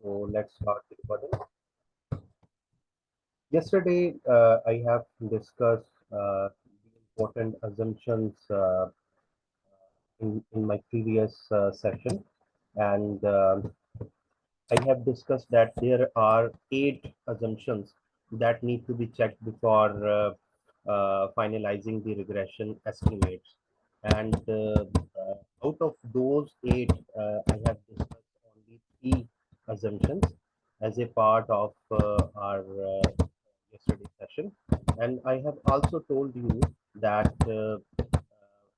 So let's start the recording. Yesterday, I have discussed the important assumptions in my previous session, and I have discussed that there are 8 assumptions that need to be checked before finalizing the regression estimates. And out of those 8, I have discussed only 3 assumptions as a part of our yesterday session. And I have also told you that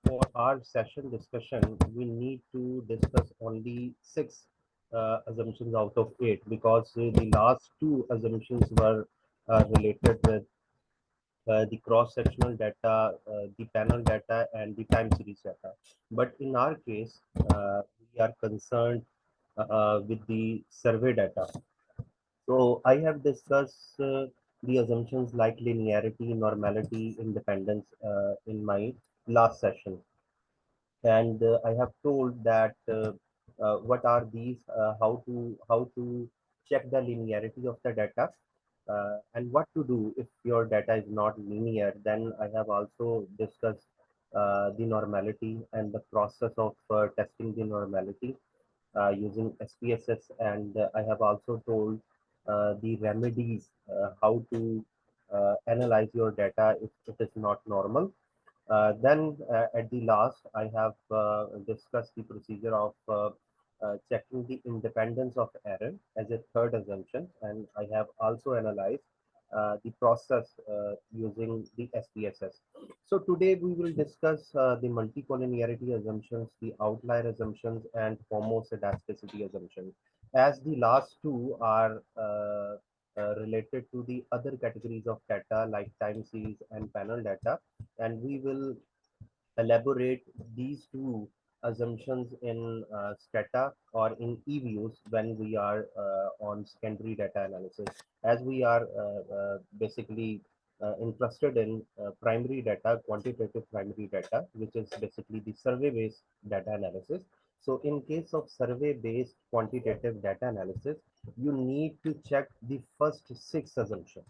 for our session discussion, we need to discuss only 6 assumptions out of 8 because the last 2 assumptions were related with the cross-sectional data, the panel data, and the time series data. But in our case, we are concerned with the survey data. So I have discussed the assumptions like linearity, normality, independence in my last session, and I have told that what are these, how to check the linearity of the data, and what to do if your data is not linear. Then I have also discussed the normality and the process of testing the normality using SPSS, and I have also told the remedies, how to analyze your data if it is not normal. Then at the last, I have discussed the procedure of checking the independence of error as a third assumption, and I have also analyzed the process using the SPSS. So today we will discuss the multicollinearity assumptions, the outlier assumptions, and homoscedasticity assumptions. As the last two are related to the other categories of data like time series and panel data, and we will elaborate these two assumptions in strata or in EViews when we are on secondary data analysis. As we are basically interested in primary data, quantitative primary data, which is basically the survey-based data analysis. So in case of survey-based quantitative data analysis, you need to check the first 6 assumptions.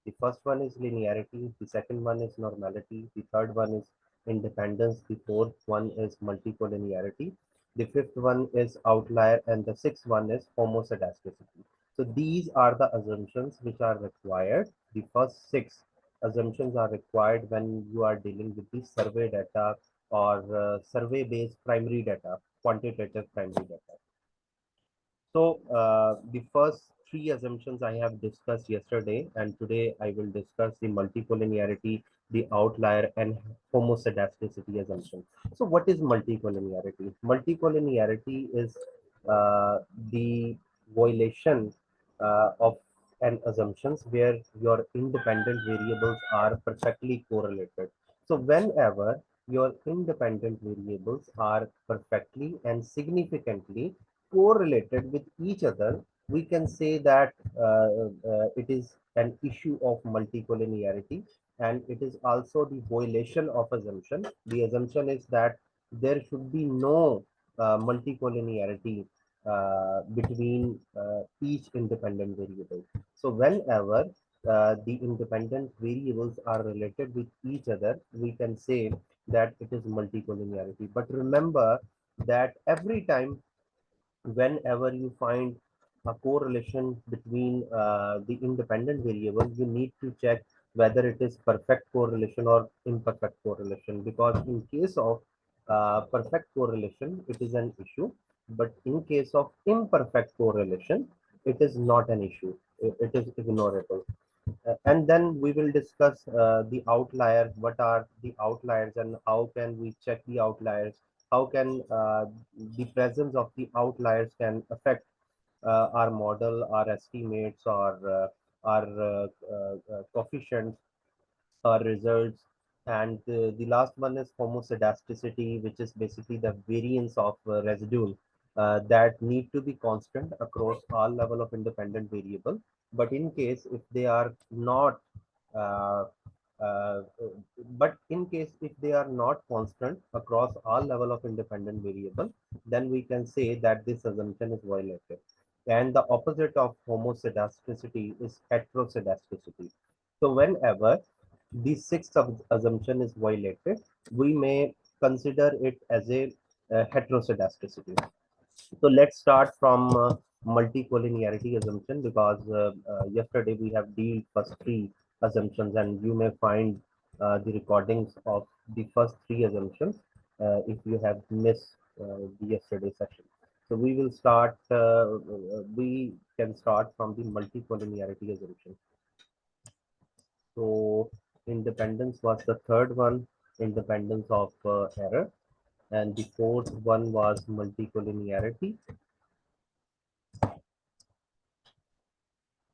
The first one is linearity, the second one is normality, the third one is independence, the fourth one is multicollinearity, the fifth one is outlier, and the sixth one is homoscedasticity. So these are the assumptions which are required. The first 6 assumptions are required when you are dealing with the survey data or survey-based primary data, quantitative primary data. So the first 3 assumptions I have discussed yesterday, and today I will discuss the multicollinearity, the outlier, and homoscedasticity assumption. So what is multicollinearity? Multicollinearity is the violation of an assumptions where your independent variables are perfectly correlated. So whenever your independent variables are perfectly and significantly correlated with each other, we can say that it is an issue of multicollinearity, and it is also the violation of assumption. The assumption is that there should be no multicollinearity between each independent variable. So whenever the independent variables are related with each other, we can say that it is multicollinearity. But remember that every time whenever you find a correlation between the independent variable, you need to check whether it is perfect correlation or imperfect correlation. Because in case of perfect correlation, it is an issue, but in case of imperfect correlation, it is not an issue. It is ignorable. And then we will discuss the outlier. What are the outliers and how can we check the outliers? How can the presence of the outliers can affect our model, our estimates, or our coefficients, our results. And the last one is homoscedasticity, which is basically the variance of residue that need to be constant across all level of independent variable. But in case if they are not uh, uh, but in case if they are not constant across all level of independent variable, then we can say that this assumption is violated. and the opposite of homoscedasticity is heteroscedasticity. So whenever the sixth assumption is violated, we may consider it as a heteroscedasticity. So let's start from multicollinearity assumption, because yesterday we have dealt first three assumptions, and you may find the recordings of the first three assumptions if you have missed the yesterday session. So we can start from the multicollinearity assumption. So independence was the third one, independence of error, and the fourth one was multicollinearity.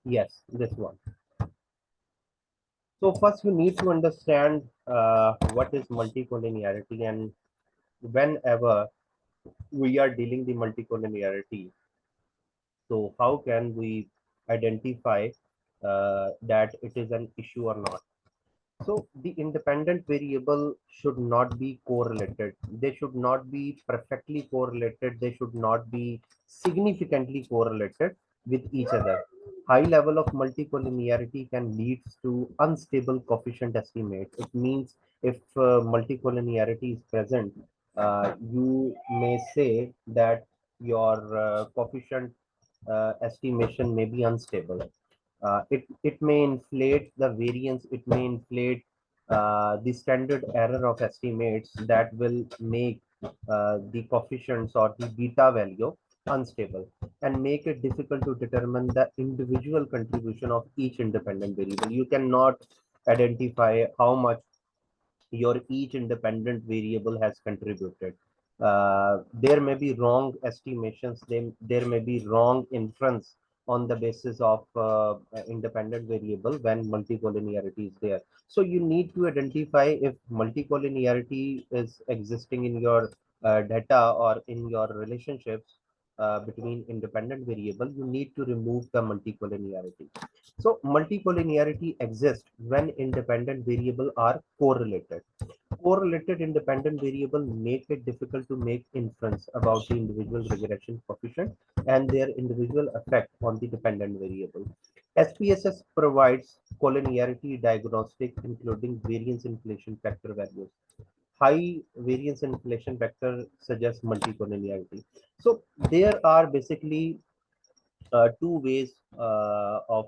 Yes, this one. So first you need to understand what is multicollinearity, and whenever we are dealing the multicollinearity, so how can we identify that it is an issue or not? So the independent variable should not be correlated. They should not be perfectly correlated. They should not be significantly correlated with each other. High level of multicollinearity can lead to unstable coefficient estimates. It means if multicollinearity is present, you may say that your coefficient estimation may be unstable. It may inflate the variance, it may inflate the standard error of estimates that will make the coefficients or the beta value unstable and make it difficult to determine the individual contribution of each independent variable. You cannot identify how much your each independent variable has contributed. There may be wrong estimations, there may be wrong inference on the basis of independent variable when multicollinearity is there. So you need to identify if multicollinearity is existing in your data or in your relationships between independent variable. You need to remove the multicollinearity. So multicollinearity exists when independent variable are correlated. Correlated independent variable make it difficult to make inference about the individual regression coefficient and their individual effect on the dependent variable. SPSS provides collinearity diagnostic including variance inflation factor values. High variance inflation factor suggests multicollinearity. So there are basically two ways of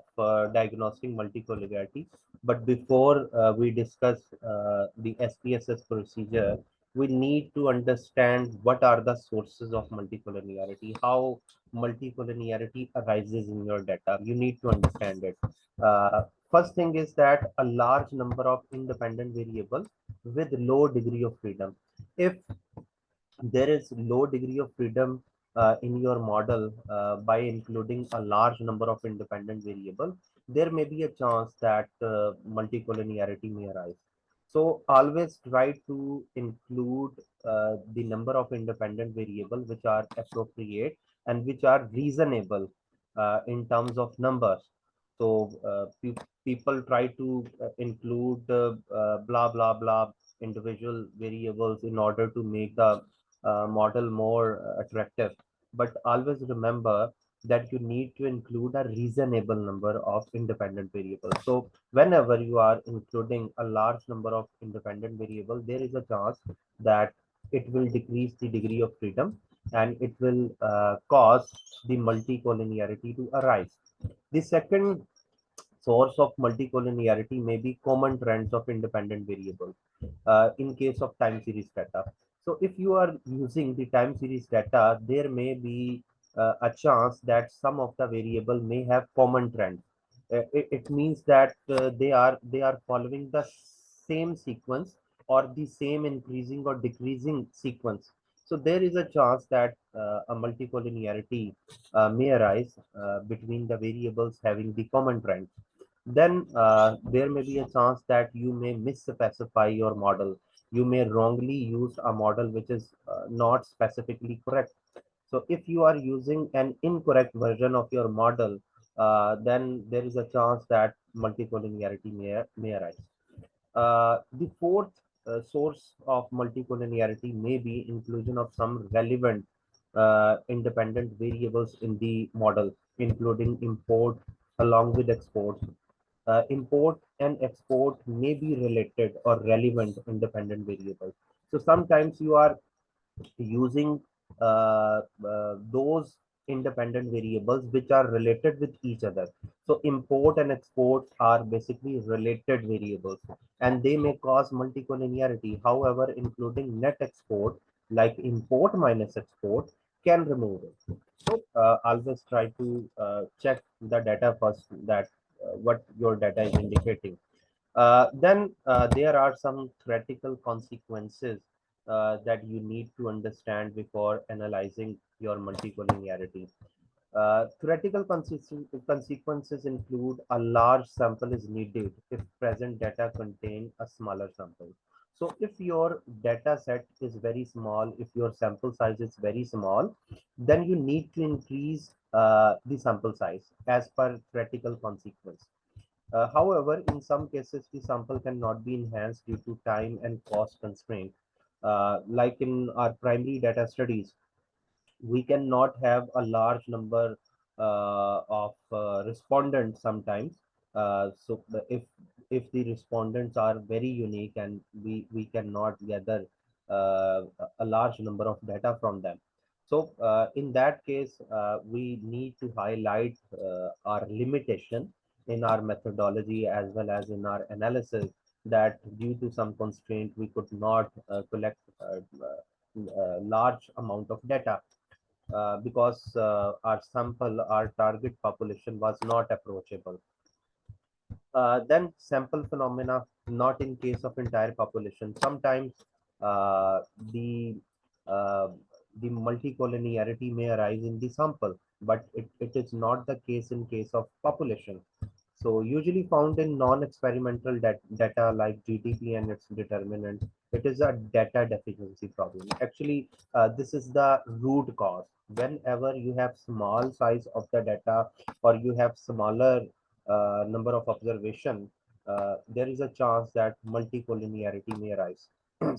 diagnosing multicollinearity. But before we discuss the SPSS procedure, we need to understand what are the sources of multicollinearity, how multicollinearity arises in your data. You need to understand it. First thing is that a large number of independent variables with low degree of freedom. If there is low degree of freedom in your model by including a large number of independent variables, there may be a chance that multicollinearity may arise. So always try to include the number of independent variables which are appropriate and which are reasonable in terms of numbers. So people try to include blah blah blah individual variables in order to make the model more attractive. But always remember that you need to include a reasonable number of independent variables. So whenever you are including a large number of independent variables, there is a chance that it will decrease the degree of freedom and it will cause the multicollinearity to arise. The second source of multicollinearity may be common trends of independent variables in case of time series data. So if you are using the time series data, there may be a chance that some of the variable may have common trends. It means that they are following the same sequence or the same increasing or decreasing sequence. So there is a chance that a multicollinearity may arise between the variables having the common trend. Then there may be a chance that you may misspecify your model. You may wrongly use a model which is not specifically correct. So if you are using an incorrect version of your model, then there is a chance that multicollinearity may arise. The fourth source of multicollinearity may be inclusion of some relevant independent variables in the model. including import along with export. Import and export may be related or relevant independent variables. So sometimes you are using those independent variables which are related with each other. So import and export are basically related variables and they may cause multicollinearity. However, including net export like import minus export can remove it. So always try to check the data first that what your data is indicating. Then there are some critical consequences that you need to understand before analyzing your multicollinearity. Theoretical consequences include a large sample is needed if present data contain a smaller sample. So if your data set is very small, if your sample size is very small, then you need to increase the sample size as per theoretical consequence. However, in some cases, the sample cannot be enhanced due to time and cost constraint. Like in our primary data studies, we cannot have a large number of respondents sometimes. If the respondents are very unique and we cannot gather a large number of data from them. So in that case, we need to highlight our limitation in our methodology as well as in our analysis that due to some constraint we could not collect large amount of data because our target population was not approachable. Then sample phenomena, not in case of entire population. Sometimes uh, the uh, the multicollinearity may arise in the sample, but it is not the case in case of population. So usually found in non-experimental data like GDP and its determinant, it is a data deficiency problem. Actually, this is the root cause. Whenever you have small size of the data or you have smaller number of observation, there is a chance that multicollinearity may arise.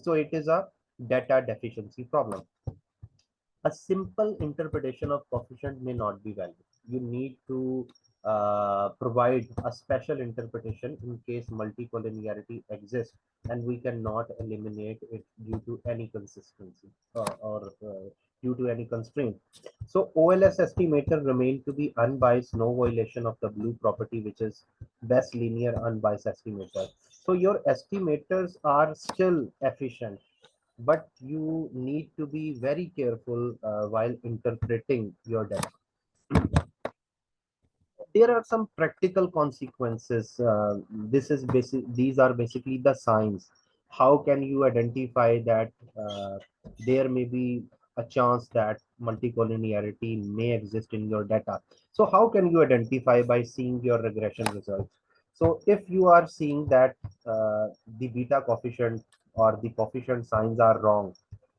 So it is a data deficiency problem. A simple interpretation of coefficient may not be valid. You need to provide a special interpretation in case multicollinearity exists and we cannot eliminate it due to any consistency or due to any constraint. So OLS estimator remain to be unbiased, no violation of the blue property, which is best linear unbiased estimator. So your estimators are still efficient, but you need to be very careful while interpreting your data. There are some practical consequences. These are basically the signs. How can you identify that there may be a chance that multicollinearity may exist in your data? So how can you identify? By seeing your regression results. So if you are seeing that the beta coefficient or the coefficient signs are wrong,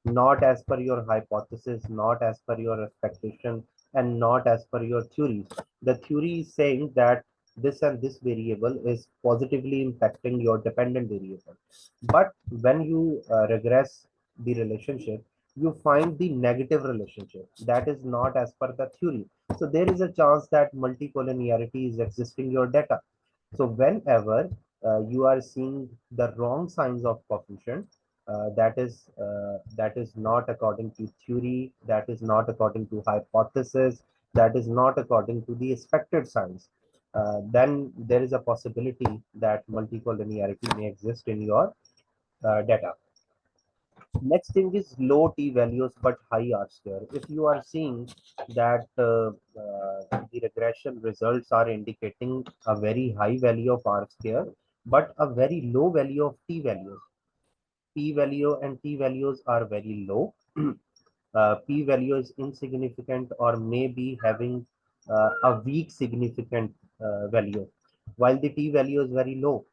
not as per your hypothesis, not as per your expectation, and not as per your theories. The theory is saying that this and this variable is positively impacting your dependent variable. But when you regress the relationship, you find the negative relationship that is not as per the theory. So there is a chance that multicollinearity is existing in your data. So whenever you are seeing the wrong signs of coefficient, that is not according to theory, that is not according to hypothesis, that is not according to the expected signs, then there is a possibility that multicollinearity may exist in your data. Next thing is low t values but high R square. If you are seeing that the regression results are indicating a very high value of R square, but a very low value of t values, p value and t values are very low. P value is insignificant or maybe having a weak significant value, while the t value is very low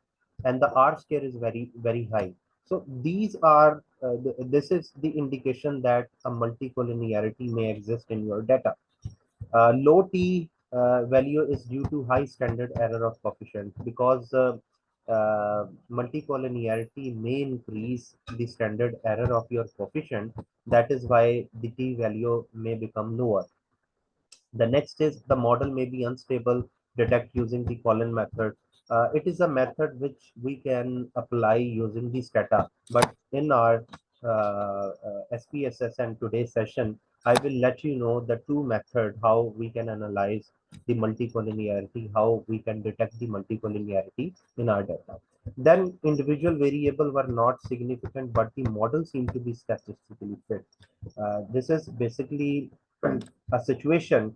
and the R square is very high. So these are this is the indication that a multicollinearity may exist in your data. Low t value is due to high standard error of coefficient because multicollinearity may increase the standard error of your coefficient. That is why the t value may become lower. The next is the model may be unstable, detect using the Colin method. It is a method which we can apply using the data, but in our SPSS and today's session, I will let you know the two method how we can analyze the multicollinearity, how we can detect the multicollinearity in our data. Then individual variable were not significant, but the model seemed to be statistically fit. This is basically a situation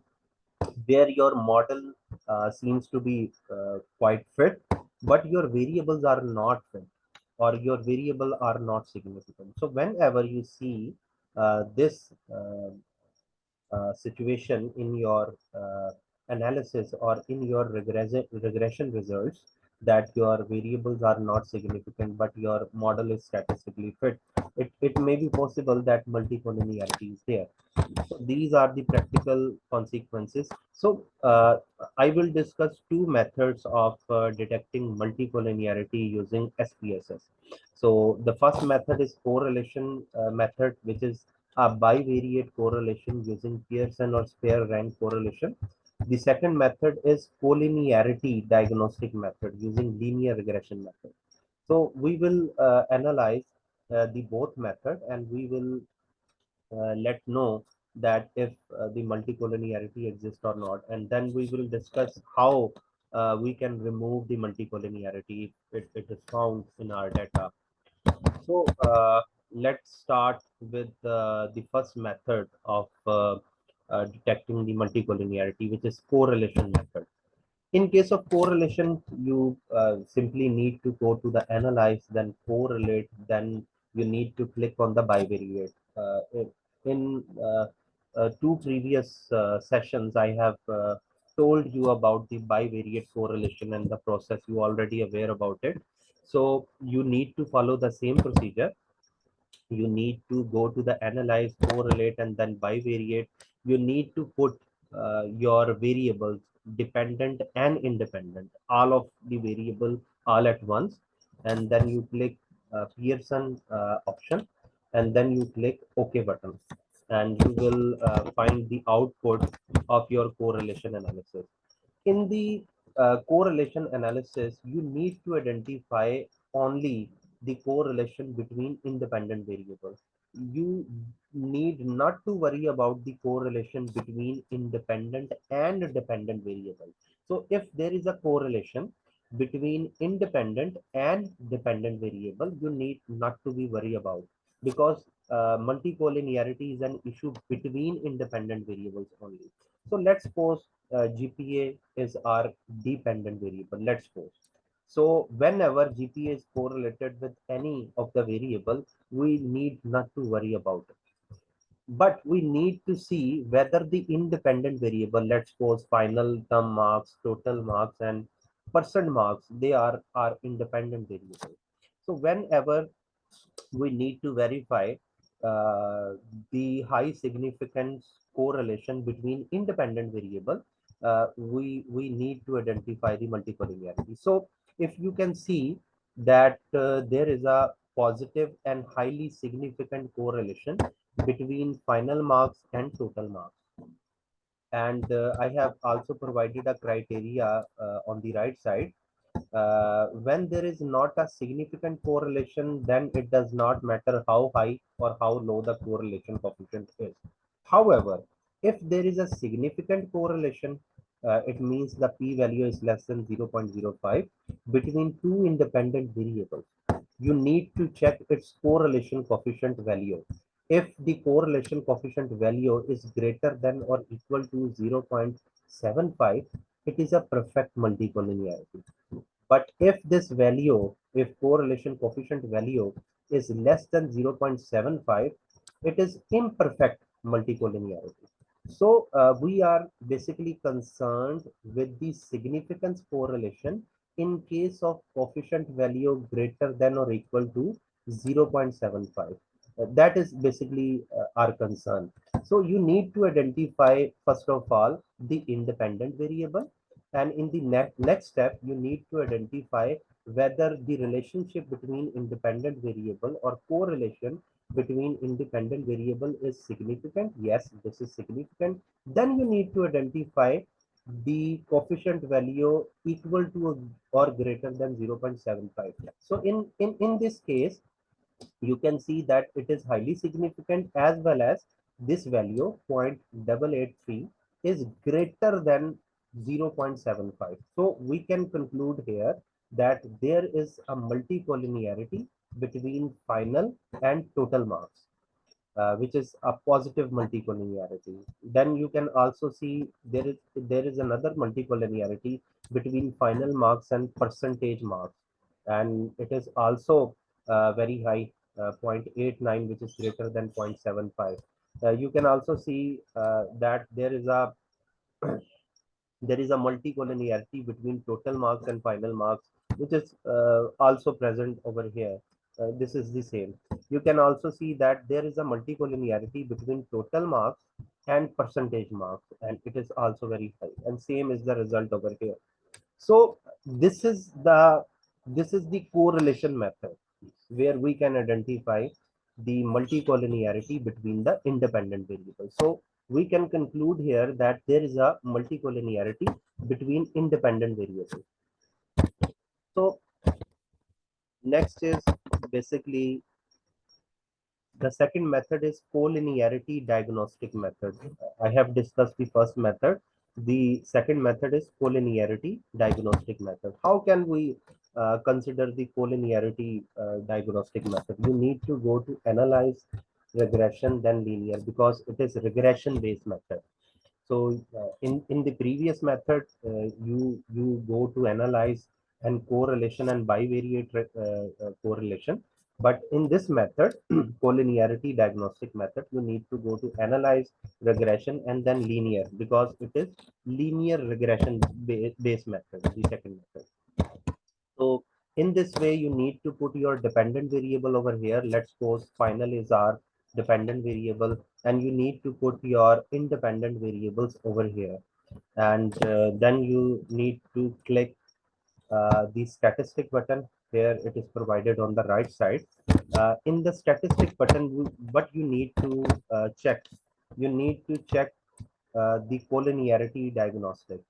where your model seems to be quite fit, but your variables are not fit or your variable are not significant. So whenever you see this situation in your analysis or in your regression results, that your variables are not significant but your model is statistically fit, it may be possible that multicollinearity is there. So these are the practical consequences. So I will discuss two methods of detecting multicollinearity using SPSS. So the first method is correlation method, which is a bivariate correlation using Pearson or spare rank correlation. The second method is collinearity diagnostic method using linear regression method. So we will analyze the both method, and we will let know that if the multicollinearity exists or not, and then we will discuss how we can remove the multicollinearity if it is found in our data. So let's start with the first method of detecting the multicollinearity, which is correlation method. In case of correlation, you simply need to go to the analyze, then correlate, then you need to click on the bivariate. In two previous sessions, I have told you about the bivariate correlation and the process. You already aware about it. So you need to follow the same procedure. You need to go to the analyze, correlate, and then bivariate. You need to put your variables, dependent and independent, all of the variable all at once, and then you click Pearson option, and then you click OK button, and you will find the output of your correlation analysis. In the correlation analysis, you need to identify only the correlation between independent variables. You need not to worry about the correlation between independent and dependent variables. So if there is a correlation between independent and dependent variable, you need not to be worried about, because multicollinearity is an issue between independent variables only. So let's suppose GPA is our dependent variable. Let's suppose. So whenever GPA is correlated with any of the variable, we need not to worry about it. But we need to see whether the independent variable, let's suppose final term marks, total marks, and percent marks, they are independent variables. So whenever we need to verify uh, the high significance correlation between independent variable, we need to identify the multicollinearity. So if you can see that there is a positive and highly significant correlation between final marks and total marks, and I have also provided a criteria on the right side. When there is not a significant correlation, then it does not matter how high or how low the correlation coefficient is. However, if there is a significant correlation, it means the p-value is less than 0.05 between two independent variables. You need to check its correlation coefficient value. If the correlation coefficient value is greater than or equal to 0.75, it is a perfect multicollinearity. But if this value, if correlation coefficient value is less than 0.75, it is imperfect multicollinearity. So we are basically concerned with the significance correlation in case of coefficient value greater than or equal to 0.75. That is basically our concern. So you need to identify, first of all, the independent variable, and in the next step, you need to identify whether the relationship between independent variable or correlation between independent variable is significant. Yes, this is significant. Then you need to identify the coefficient value equal to or greater than 0.75. So in this case, you can see that it is highly significant, as well as this value 0.883 is greater than 0.75. So we can conclude here that there is a multicollinearity between final and total marks, which is a positive multicollinearity. Then you can also see there is another multicollinearity between final marks and percentage marks, and it is also very high, 0.89, which is greater than 0.75. You can also see that there is a multicollinearity between total marks and final marks, which is also present over here. This is the same. You can also see that there is a multicollinearity between total marks and percentage marks, and it is also very high. And same is the result over here. So this is the correlation method where we can identify the multicollinearity between the independent variables. So we can conclude here that there is a multicollinearity between independent variables. So next is basically the second method is collinearity diagnostic method. I have discussed the first method. The second method is collinearity diagnostic method. How can we consider the collinearity diagnostic method? You need to go to analyze, regression, then linear, because it is regression based method. So in the previous method, you go to analyze and correlation and bivariate correlation. But in this method, collinearity diagnostic method, you need to go to analyze, regression, and then linear, because it is linear regression based method, the second method. So in this way, you need to put your dependent variable over here. Let's suppose final is our dependent variable, and you need to put your independent variables over here. And then you need to click the statistic button. Here it is provided on the right side. In the statistic button, what you need to check, you need to check the collinearity diagnostic.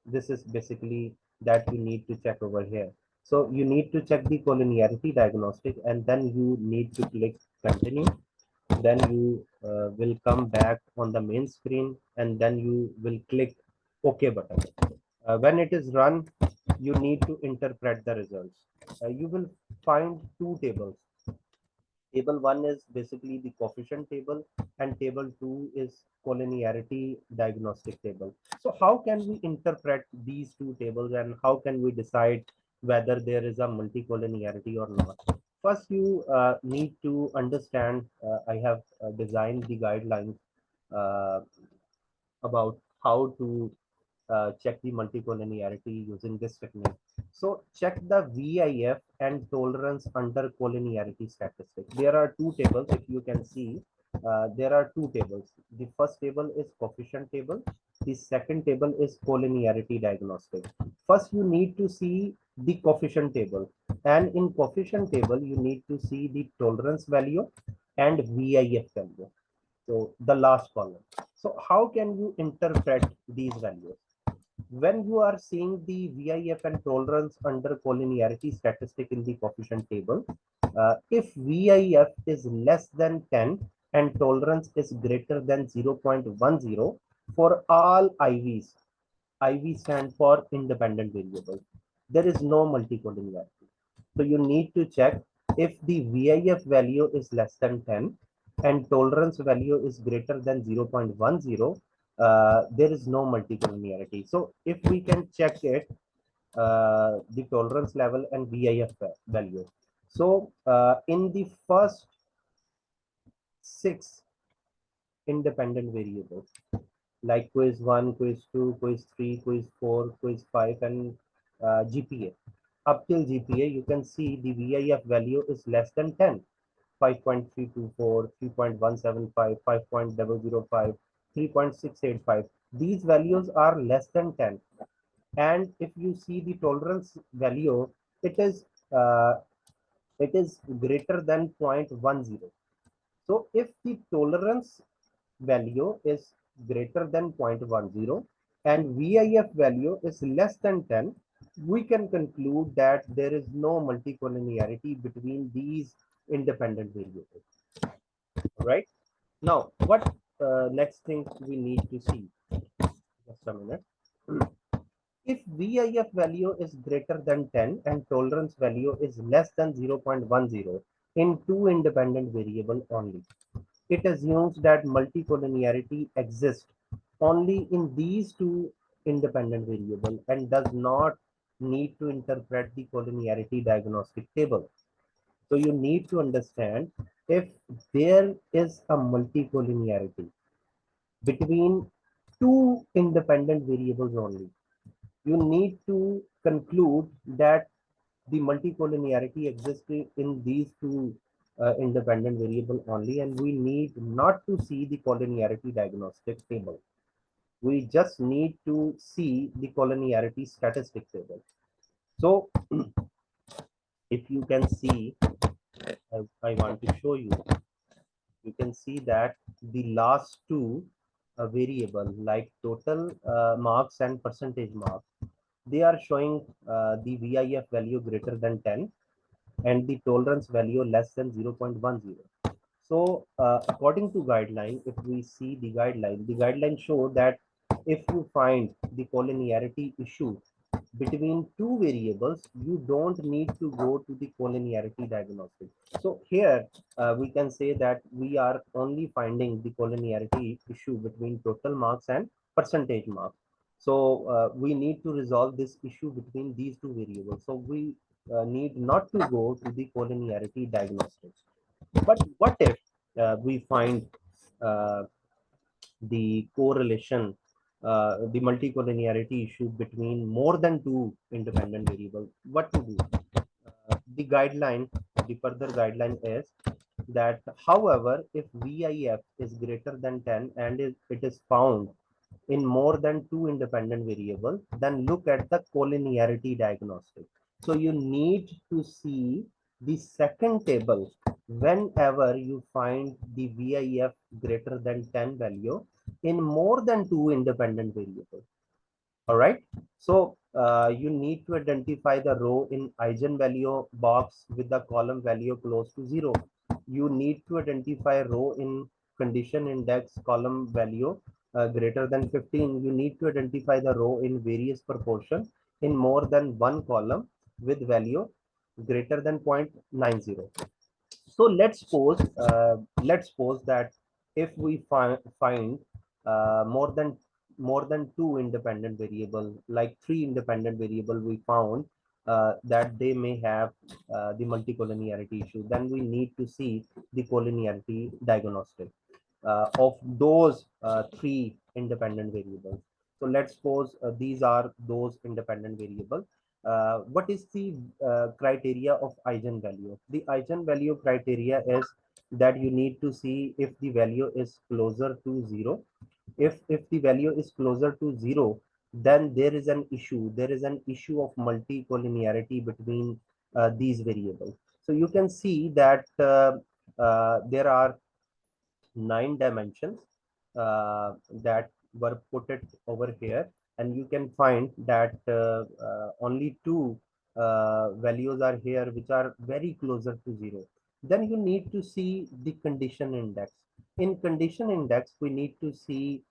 This is basically that you need to check over here. So you need to check the collinearity diagnostic, and then you need to click continue. Then you will come back on the main screen, and then you will click OK button. When it is run, you need to interpret the results. You will find two tables. Table 1 is basically the coefficient table, and table 2 is collinearity diagnostic table. So how can we interpret these two tables, and how can we decide whether there is a multicollinearity or not? First, you need to understand, I have designed the guidelines uh, about how to check the multicollinearity using this technique. So check the VIF and tolerance under collinearity statistic. There are two tables. If you can see, there are two tables. The first table is coefficient table. The second table is collinearity diagnostic. First, you need to see the coefficient table, and in coefficient table, you need to see the tolerance value and VIF value. So the last column. So how can you interpret these values? When you are seeing the VIF and tolerance under collinearity statistic in the coefficient table, if VIF is less than 10 and tolerance is greater than 0.10 for all IVs, IV stand for independent variables, there is no multicollinearity. So you need to check if the VIF value is less than 10 and tolerance value is greater than 0.10, there is no multicollinearity. So if we can check it, the tolerance level and VIF value. So in the first 6 independent variables, like quiz 1, quiz 2, quiz 3, quiz 4, quiz 5, and GPA. Up till GPA, you can see the VIF value is less than 10. 5.324, 3.175, 5.005, 3.685. These values are less than 10. And if you see the tolerance value, it is uh, it is greater than 0.10. So if the tolerance value is greater than 0.10 and VIF value is less than 10, we can conclude that there is no multicollinearity between these independent variables. Right? Now, what next thing we need to see? Just a minute. If VIF value is greater than 10 and tolerance value is less than 0.10 in two independent variable only, it assumes that multicollinearity exists only in these two independent variables and does not need to interpret the collinearity diagnostic table. So you need to understand, if there is a multicollinearity between two independent variables only, you need to conclude that the multicollinearity exists in these two independent variable only, and we need not to see the collinearity diagnostic table. We just need to see the collinearity statistic table. So if you can see, I want to show you, you can see that the last two variable like total marks and percentage marks, they are showing the VIF value greater than 10 and the tolerance value less than 0.10. So according to guideline, if we see the guideline show that if you find the collinearity issue between two variables, you don't need to go to the collinearity diagnostic. So here we can say that we are only finding the collinearity issue between total marks and percentage marks. So we need to resolve this issue between these two variables. So we need not to go to the collinearity diagnostics. But what if we find uh, the correlation, the multicollinearity issue between more than two independent variables? What to do? The guideline, the further guideline is that, however, if VIF is greater than 10 and it is found in more than two independent variables, then look at the collinearity diagnostic. So you need to see the second table whenever you find the VIF greater than 10 value in more than two independent variables. All right. So you need to identify the row in eigenvalue box with the column value close to 0. You need to identify row in condition index column value greater than 15. You need to identify the row in various proportion in more than one column with value greater than 0.90. So let's suppose that if we find more than two independent variable, like three independent variable, we found that they may have the multicollinearity issue, then we need to see the collinearity diagnostic of those three independent variables. So let's suppose these are those independent variables. What is the criteria of eigenvalue? The eigenvalue criteria is that you need to see if the value is closer to 0. If the value is closer to 0, then there is an issue. There is an issue of multicollinearity between these variables. So you can see that there are 9 dimensions that were put it over here, and you can find that only two values are here which are very closer to 0. Then you need to see the condition index. In condition index, we need to see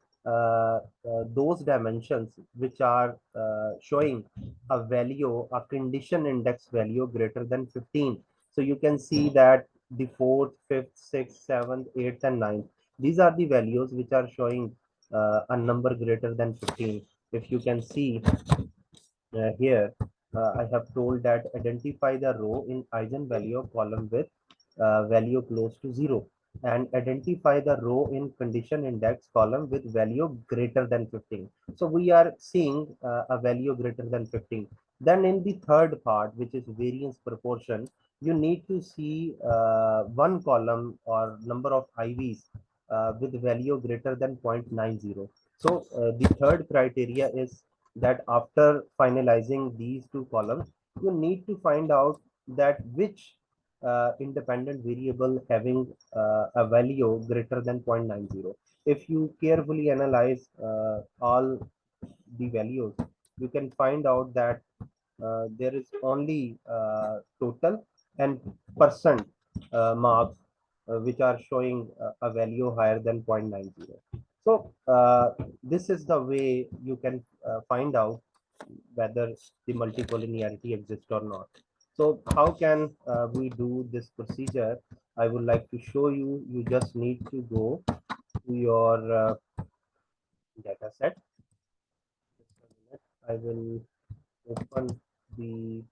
those dimensions which are showing a value, a condition index value greater than 15. So you can see that the fourth, fifth, sixth, seventh, eighth, and ninth, these are the values which are showing a number greater than 15. If you can see here, I have told that identify the row in eigenvalue column with value close to 0, and identify the row in condition index column with value greater than 15. So we are seeing a value greater than 15. Then in the third part, which is variance proportion, you need to see one column or number of IVs with value greater than 0.90. So the third criteria is that after finalizing these two columns, you need to find out that which independent variable having a value greater than 0.90. If you carefully analyze all the values, you can find out that there is only total and percent marks which are showing a value higher than 0.90. So this is the way you can find out whether the multicollinearity exists or not. So how can we do this procedure? I would like to show you. You just need to go to your data set. Just a minute. I will open the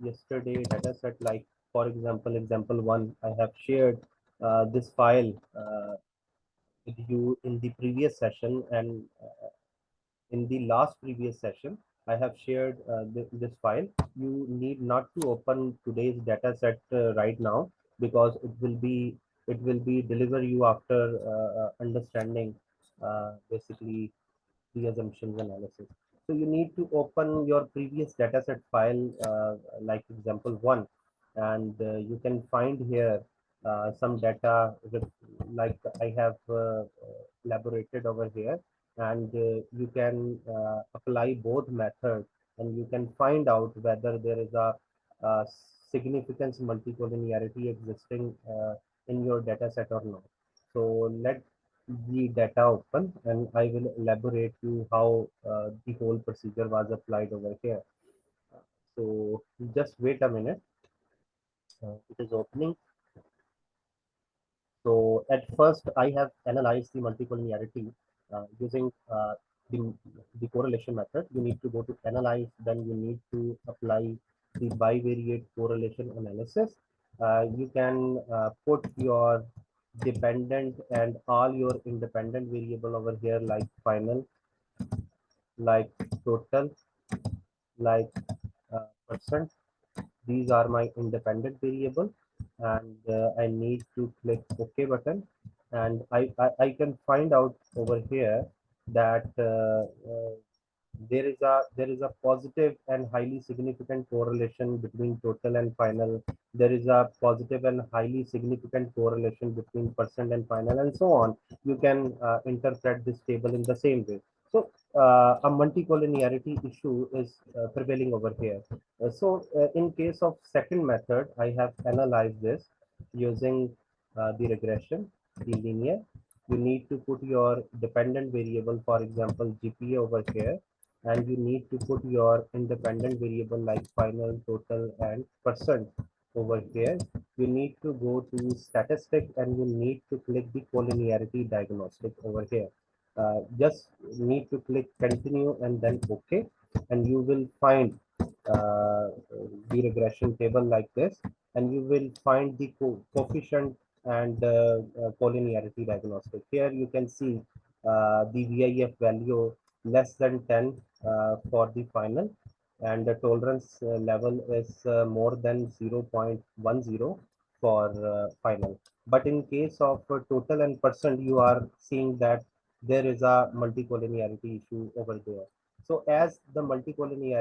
yesterday data set. Like for example, example one, I have shared this file with you in the previous session, and in the last previous session, I have shared this file. You need not to open today's data set right now, because it will be deliver you after understanding basically the assumptions analysis. So you need to open your previous dataset file, like example one, and you can find here some data with, like I have elaborated over here, and you can apply both methods, and you can find out whether there is a significance multicollinearity existing in your data set or not. So let the data open, and I will elaborate you how the whole procedure was applied over here. So just wait a minute. It is opening. So at first, I have analyzed the multicollinearity using the correlation method. You need to go to analyze, then you need to apply the bivariate correlation analysis. You can put your dependent and all your independent variable over here, like final, like total, like percent. These are my independent variable, and I need to click OK button, and I can find out over here that there is a positive and highly significant correlation between total and final. There is a positive and highly significant correlation between percent and final, and so on. You can interpret this table in the same way. So a multicollinearity issue is prevailing over here. In case of second method, I have analyzed this using the regression, the linear. You need to put your dependent variable, for example, GPA over here, and you need to put your independent variable like final, total, and percent over here. You need to go to statistic, and you need to click the collinearity diagnostic over here. Just need to click continue and then OK, and you will find the regression table like this, and you will find the coefficient and collinearity diagnostic. Here you can see the VIF value less than 10 for the final, and the tolerance level is more than 0.10 for final. But in case of total and percent, you are seeing that there is a multicollinearity issue over there. So as the multicollinearity